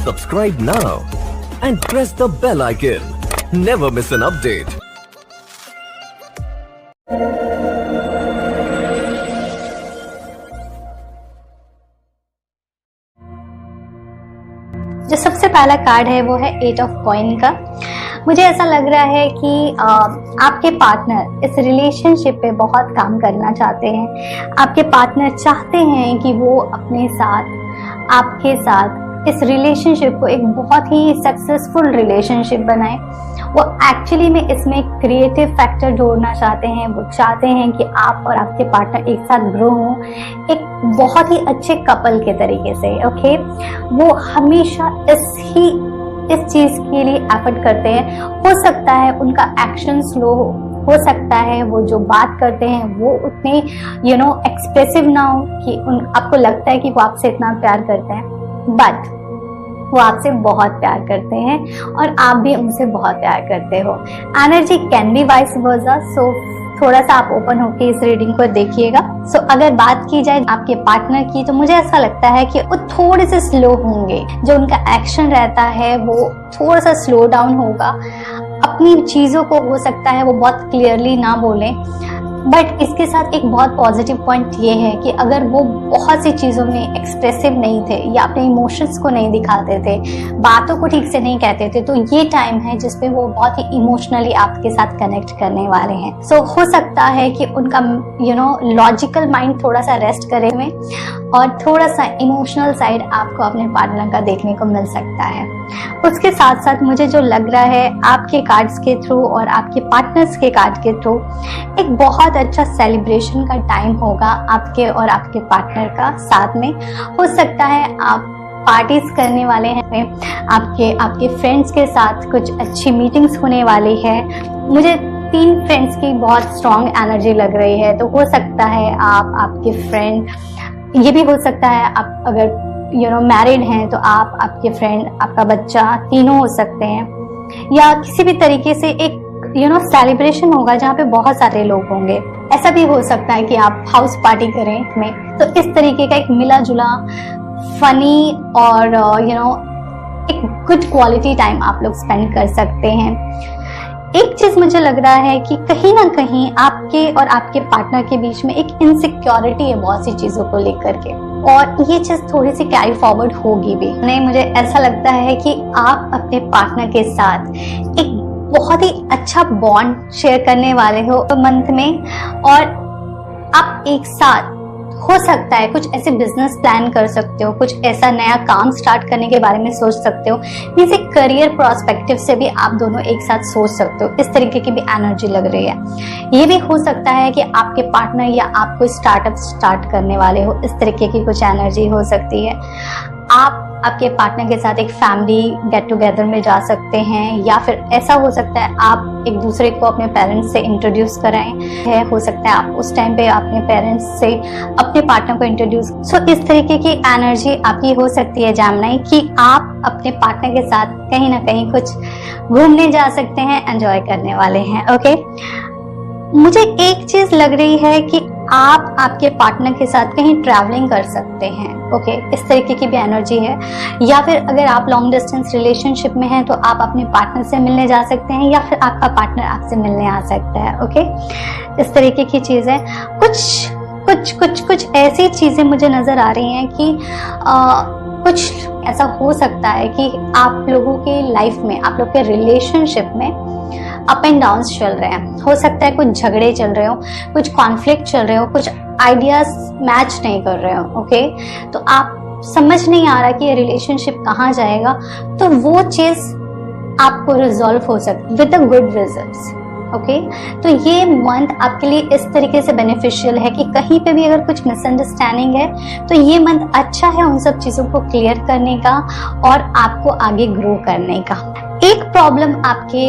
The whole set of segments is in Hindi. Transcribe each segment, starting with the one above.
Subscribe now and press the bell icon. Never miss an update. जो सबसे पहला कार्ड है वो है 8 ऑफ कॉइन का। मुझे ऐसा लग रहा है कि आपके पार्टनर इस रिलेशनशिप पे बहुत काम करना चाहते हैं। आपके पार्टनर चाहते हैं कि वो अपने साथ, आपके साथ इस रिलेशनशिप को एक बहुत ही सक्सेसफुल रिलेशनशिप बनाए। वो एक्चुअली में इसमें क्रिएटिव फैक्टर जोड़ना चाहते हैं। वो चाहते हैं कि आप और आपके पार्टनर एक साथ ग्रो हों एक बहुत ही अच्छे कपल के तरीके से। ओके, वो हमेशा इस चीज के लिए एफर्ट करते हैं। हो सकता है उनका एक्शन स्लो हो सकता है वो जो बात करते हैं वो उतने एक्सप्रेसिव ना हो कि आपको लगता है कि वो आपसे इतना प्यार करते हैं, बट वो आपसे बहुत प्यार करते हैं और आप भी उनसे बहुत प्यार करते हो। Energy can be vice versa, so थोड़ा सा आप ओपन होके इस रीडिंग को देखिएगा। सो अगर बात की जाए आपके पार्टनर की, तो मुझे ऐसा लगता है कि वो थोड़े से स्लो होंगे। जो उनका एक्शन रहता है वो थोड़ा सा स्लो डाउन होगा। अपनी चीजों को हो सकता है वो बहुत क्लियरली ना बोलें, बट इसके साथ एक बहुत पॉजिटिव पॉइंट ये है कि अगर वो बहुत सी चीज़ों में एक्सप्रेसिव नहीं थे या अपने इमोशंस को नहीं दिखाते थे, बातों को ठीक से नहीं कहते थे, तो ये टाइम है जिसपे वो बहुत ही इमोशनली आपके साथ कनेक्ट करने वाले हैं। सो हो सकता है कि उनका लॉजिकल माइंड थोड़ा सा रेस्ट करे में और थोड़ा सा इमोशनल साइड आपको अपने पार्टनर का देखने को मिल सकता है। उसके साथ साथ मुझे जो लग रहा है आपके कार्ड्स के थ्रू और आपके पार्टनर्स के कार्ड के थ्रू एक बहुत अच्छा सेलिब्रेशन का टाइम होगा आपके और आपके पार्टनर का साथ में। हो सकता है आप पार्टीज करने वाले हैं, आपके फ्रेंड्स के साथ कुछ अच्छी मीटिंग्स होने वाली है। मुझे 3 फ्रेंड्स की बहुत स्ट्रॉन्ग एनर्जी लग रही है, तो हो सकता है आपके फ्रेंड, ये भी हो सकता है आप अगर मैरिड हैं तो आप, आपके फ्रेंड, आपका बच्चा, तीनों हो सकते हैं। या किसी भी तरीके से एक सेलिब्रेशन होगा जहाँ पे बहुत सारे लोग होंगे। ऐसा भी हो सकता है कि आप हाउस पार्टी करें में, तो इस तरीके का एक मिला जुला फनी और एक गुड क्वालिटी टाइम आप लोग स्पेंड कर सकते हैं। एक चीज मुझे लग रहा है कि कहीं ना कहीं आपके और आपके पार्टनर के बीच में एक इनसिक्योरिटी है बहुत सी चीजों को लेकर के, और ये चीज थोड़ी सी कैरी फॉरवर्ड होगी भी। नहीं, मुझे ऐसा लगता है कि आप अपने पार्टनर के साथ एक बहुत ही अच्छा बॉन्ड शेयर करने वाले हो मंथ में, और आप एक साथ हो सकता है कुछ ऐसे बिजनेस प्लान कर सकते हो, कुछ ऐसा नया काम स्टार्ट करने के बारे में सोच सकते हो। मींस एक करियर प्रोस्पेक्टिव से भी आप दोनों एक साथ सोच सकते हो। इस तरीके की भी एनर्जी लग रही है। ये भी हो सकता है कि आपके पार्टनर या आप कोई स्टार्टअप स्टार्ट करने वाले हो, इस तरीके की कुछ एनर्जी हो सकती है। आप आपके पार्टनर के साथ एक फैमिली गेट टुगेदर में जा सकते हैं, या फिर ऐसा हो सकता है आप एक दूसरे को अपने पेरेंट्स से इंट्रोड्यूस कराएं। हो सकता है आप उस टाइम पे अपने पेरेंट्स से अपने पार्टनर को इंट्रोड्यूस। सो इस तरीके की एनर्जी आपकी हो सकती है जामनाई, कि आप अपने पार्टनर के साथ कहीं ना कहीं कुछ घूमने जा सकते हैं, एंजॉय करने वाले हैं। ओके, मुझे एक चीज लग रही है कि आप आपके पार्टनर के साथ कहीं ट्रैवलिंग कर सकते हैं। ओके, इस तरीके की भी एनर्जी है। या फिर अगर आप लॉन्ग डिस्टेंस रिलेशनशिप में हैं तो आप अपने पार्टनर से मिलने जा सकते हैं, या फिर आपका पार्टनर आपसे मिलने आ सकता है। ओके, इस तरीके की चीजें, कुछ ऐसी चीजें मुझे नजर आ रही हैं कि कुछ ऐसा हो सकता है कि आप लोगों के लाइफ में, आप लोग के रिलेशनशिप में अप एंड डाउन चल रहे हैं। हो सकता है कुछ झगड़े चल रहे हो, कुछ कॉन्फ्लिक्ट चल रहे हो, कुछ आइडियाज मैच नहीं कर रहे हो। ओके, तो आप समझ नहीं आ रहा कि ये रिलेशनशिप कहाँ जाएगा, तो वो चीज आपको रिजॉल्व हो सकती है with a good results. Okay, तो ये मंथ आपके लिए इस तरीके से बेनिफिशियल है कि कहीं पे भी अगर कुछ मिसअंडरस्टैंडिंग है तो ये मंथ अच्छा है उन सब चीजों को क्लियर करने का और आपको आगे ग्रो करने का। एक प्रॉब्लम आपके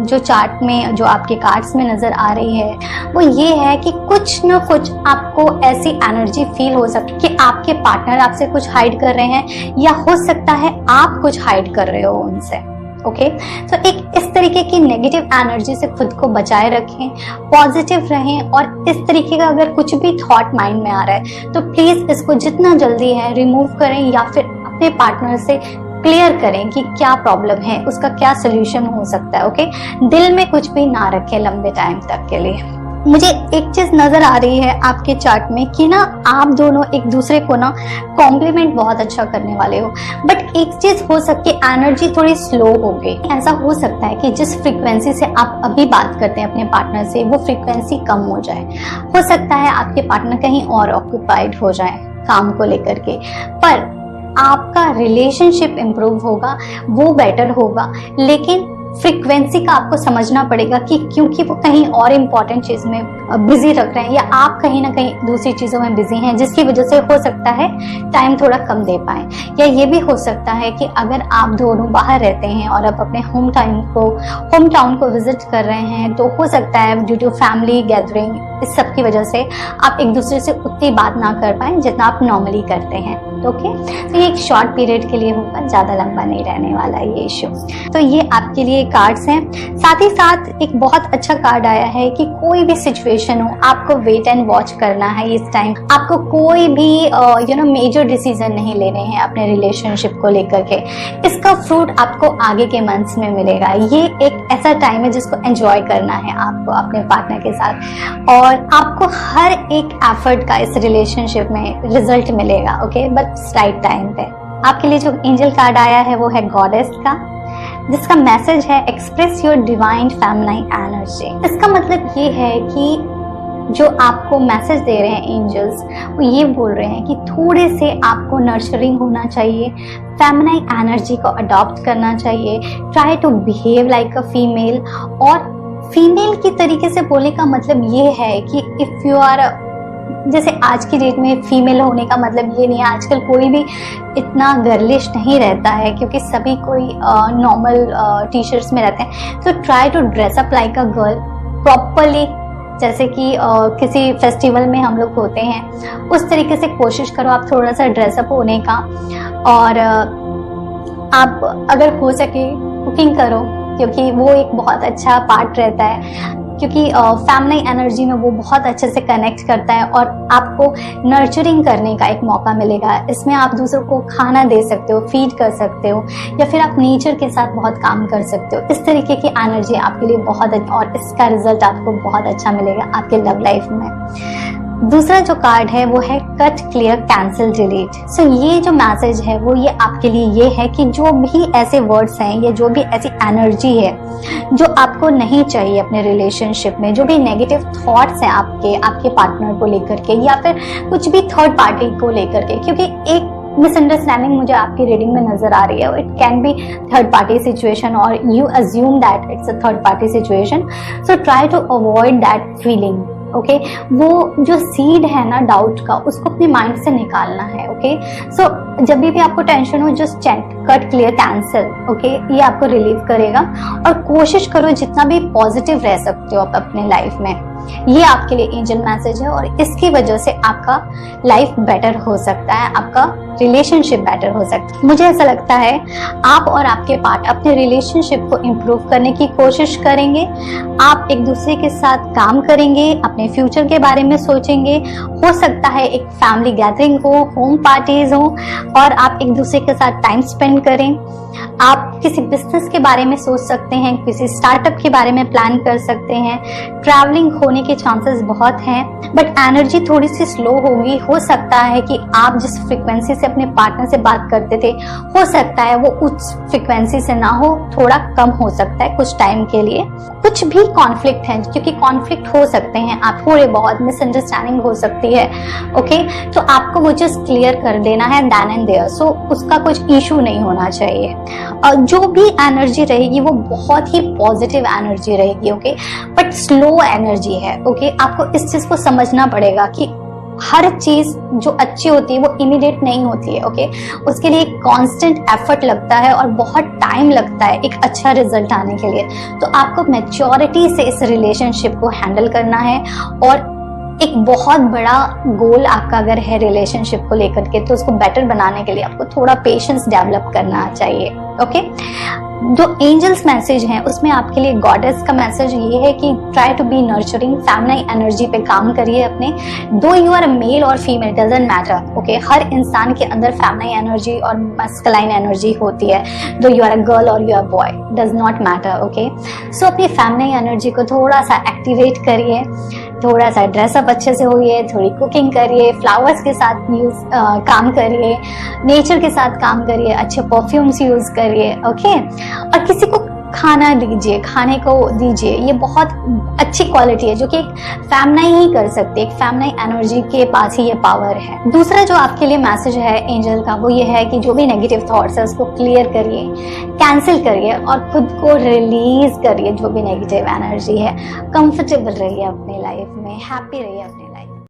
जो चार्ट में, जो आपके कार्ड्स में नजर आ रही है, वो ये है कि कुछ न कुछ आपको ऐसी एनर्जी फील हो सकती है कि आपके पार्टनर आपसे कुछ हाइड कर रहे हैं, या हो सकता है आप कुछ हाइड कर रहे हो उनसे। ओके, तो एक इस तरीके की नेगेटिव एनर्जी से खुद को बचाए रखें, पॉजिटिव रहें, और इस तरीके का अगर कुछ भी थॉट माइंड में आ रहा है तो प्लीज इसको जितना जल्दी है रिमूव करें, या फिर अपने पार्टनर से क्लियर करें कि क्या प्रॉब्लम है, उसका क्या सोल्यूशन हो सकता है। ओके, दिल में कुछ भी ना रखें लंबे टाइम तक के लिए। मुझे एक चीज नजर आ रही है आपके चार्ट में कि ना आप दोनों एक दूसरे को ना कॉम्प्लीमेंट बहुत अच्छा करने वाले हो, बट एक चीज हो सकती है एनर्जी थोड़ी स्लो हो गई। ऐसा हो सकता है कि जिस फ्रीक्वेंसी से आप अभी बात करते हैं अपने पार्टनर से, वो फ्रीक्वेंसी कम हो जाए। हो सकता है आपके पार्टनर कहीं और ऑक्यूपाइड हो जाए काम को लेकर के, पर आपका रिलेशनशिप इम्प्रूव होगा, वो बेटर होगा। लेकिन फ्रीक्वेंसी का आपको समझना पड़ेगा कि क्योंकि वो कहीं और इम्पोर्टेंट चीज में बिजी रख रहे हैं या आप कहीं ना कहीं दूसरी चीजों में बिजी हैं, जिसकी वजह से हो सकता है टाइम थोड़ा कम दे पाए। या ये भी हो सकता है कि अगर आप दोनों बाहर रहते हैं और आप अपने होम टाउन को विजिट कर रहे हैं, तो हो सकता है ड्यू टू फैमिली गैदरिंग, इस सब की वजह से आप एक दूसरे से उतनी बात ना कर पाए जितना आप नॉर्मली करते हैं। ओके, तो ये एक शॉर्ट पीरियड के लिए होगा, ज्यादा लंबा नहीं रहने वाला ये इश्यू। तो ये आपके लिए कार्ड्स हैं। साथ ही साथ एक बहुत अच्छा कार्ड आया है कि कोई भी सिचुएशन हो, आपको वेट एंड वॉच करना है इस टाइम। आपको कोई भी मेजर डिसीजन नहीं लेने हैं अपने रिलेशनशिप को लेकर के। इसका फ्रूट आपको आगे के मंथ्स में मिलेगा। ये एक ऐसा टाइम है जिसको एंजॉय करना है आपको अपने पार्टनर के साथ, और आपको हर एक एफर्ट का इस रिलेशनशिप में रिजल्ट मिलेगा। ओके, बट राइट टाइम पे। आपके लिए जो एंजल कार्ड आया है वो है गॉडेस का, जिसका मैसेज है express your divine feminine energy. इसका मतलब ये है कि जो आपको मैसेज दे रहे हैं एंजल्स, वो ये बोल रहे हैं कि थोड़े से आपको नर्चरिंग होना चाहिए, फेमिनाइन एनर्जी को अडॉप्ट करना चाहिए, try to behave like a female. और फीमेल की तरीके से बोलने का मतलब ये है कि इफ यू आर, जैसे आज की डेट में फीमेल होने का मतलब ये नहीं है, आजकल कोई भी इतना गर्लिश नहीं रहता है क्योंकि सभी कोई नॉर्मल टी शर्ट्स में रहते हैं। तो try to dress up like a girl properly, जैसे कि किसी फेस्टिवल में हम लोग होते हैं उस तरीके से कोशिश करो आप थोड़ा सा ड्रेसअप होने का। और आप अगर हो सके कुकिंग करो, क्योंकि वो एक बहुत अच्छा पार्ट रहता है, क्योंकि फैमिली एनर्जी में वो बहुत अच्छे से कनेक्ट करता है और आपको नर्चरिंग करने का एक मौका मिलेगा। इसमें आप दूसरों को खाना दे सकते हो, फीड कर सकते हो, या फिर आप नेचर के साथ बहुत काम कर सकते हो। इस तरीके की एनर्जी आपके लिए बहुत और इसका रिजल्ट आपको बहुत अच्छा मिलेगा आपके लव लाइफ में। दूसरा जो कार्ड है वो है कट, क्लियर, कैंसिल, डिलीट। सो ये जो मैसेज है वो ये आपके लिए ये है कि जो भी ऐसे वर्ड्स हैं या जो भी ऐसी एनर्जी है जो आपको नहीं चाहिए अपने रिलेशनशिप में, जो भी नेगेटिव थॉट्स हैं आपके पार्टनर को लेकर के या फिर कुछ भी थर्ड पार्टी को लेकर के, क्योंकि एक मिसअंडरस्टैंडिंग मुझे आपकी रीडिंग में नजर आ रही है। It can be third party situation और you assume that it's a third party situation. So try to avoid that feeling. Okay, वो जो सीड है ना डाउट का, उसको अपने माइंड से निकालना है। ओके, सो जब भी आपको टेंशन हो, just check cut, clear, cancel. Okay, ये आपको रिलीव करेगा और कोशिश करो जितना भी पॉजिटिव रह सकते हो आप अपने लाइफ में। ये आपके लिए एंजल मैसेज है और इसकी वजह से आपका लाइफ बेटर हो सकता है, आपका रिलेशनशिप बेटर हो सकता है। मुझे ऐसा लगता है आप और आपके पार्टनर अपने रिलेशनशिप को इम्प्रूव करने की कोशिश करेंगे। आप एक दूसरे के साथ काम करेंगे, अपने फ्यूचर के बारे में सोचेंगे। हो सकता है एक फैमिली गैदरिंग हो, होम पार्टीज हो और आप एक दूसरे के साथ टाइम स्पेंड करें। आप किसी बिजनेस के बारे में सोच सकते हैं, किसी स्टार्टअप के बारे में प्लान कर सकते हैं। ट्रैवलिंग होने के चांसेस बहुत हैं, बट एनर्जी थोड़ी सी स्लो होगी। हो सकता है कि आप जिस फ्रीक्वेंसी से अपने पार्टनर से बात करते थे, हो सकता है वो उस फ्रीक्वेंसी से ना हो, थोड़ा कम हो सकता है कुछ टाइम के लिए। कुछ भी कॉन्फ्लिक्ट है, क्योंकि कॉन्फ्लिक्ट हो सकते हैं, आप थोड़े बहुत मिसअंडरस्टैंडिंग हो सकती है। ओके, तो आपको वो जस्ट क्लियर कर देना है देन एंड देयर। सो उसका कुछ इशू नहीं होना चाहिए। जो भी एनर्जी रहेगी वो बहुत ही पॉजिटिव एनर्जी रहेगी। ओके, बट स्लो एनर्जी है। ओके, आपको इस चीज को समझना पड़ेगा कि हर चीज जो अच्छी होती है वो इमीडिएट नहीं होती है। ओके, उसके लिए एक कांस्टेंट एफर्ट लगता है और बहुत टाइम लगता है एक अच्छा रिजल्ट आने के लिए। तो आपको मैच्योरिटी से इस रिलेशनशिप को हैंडल करना है और एक बहुत बड़ा गोल आपका अगर है रिलेशनशिप को लेकर के, तो उसको बेटर बनाने के लिए आपको थोड़ा पेशेंस डेवलप करना चाहिए। ओके, जो एंजल्स मैसेज हैं उसमें आपके लिए गॉडेस का मैसेज ये है कि try to be nurturing, feminine energy पे काम करिए अपने। दो यू आर मेल और फीमेल डजंट मैटर, ओके। हर इंसान के अंदर फेमिनिन एनर्जी और मस्कुलाइन एनर्जी होती है, though you are a girl और you are boy, does not matter, okay. So अपनी फेमिनिन एनर्जी को थोड़ा सा एक्टिवेट करिए, थोड़ा सा ड्रेसअप अच्छे से होइए, थोड़ी कुकिंग करिए, फ्लावर्स के साथ काम करिए, नेचर के साथ काम करिए, अच्छे परफ्यूम्स यूज करिए, ओके। और किसी को खाना दीजिए, खाने को दीजिए, ये बहुत अच्छी क्वालिटी है जो कि एक फेमिनिन ही कर सकती है, एक फेमिनिन एनर्जी के पास ही ये पावर है। दूसरा जो आपके लिए मैसेज है एंजल का वो ये है कि जो भी नेगेटिव थॉट्स है उसको क्लियर करिए, कैंसिल करिए और खुद को रिलीज करिए। जो भी नेगेटिव एनर्जी है, कंफर्टेबल रहिए अपनी लाइफ में, हैप्पी रहिए अपने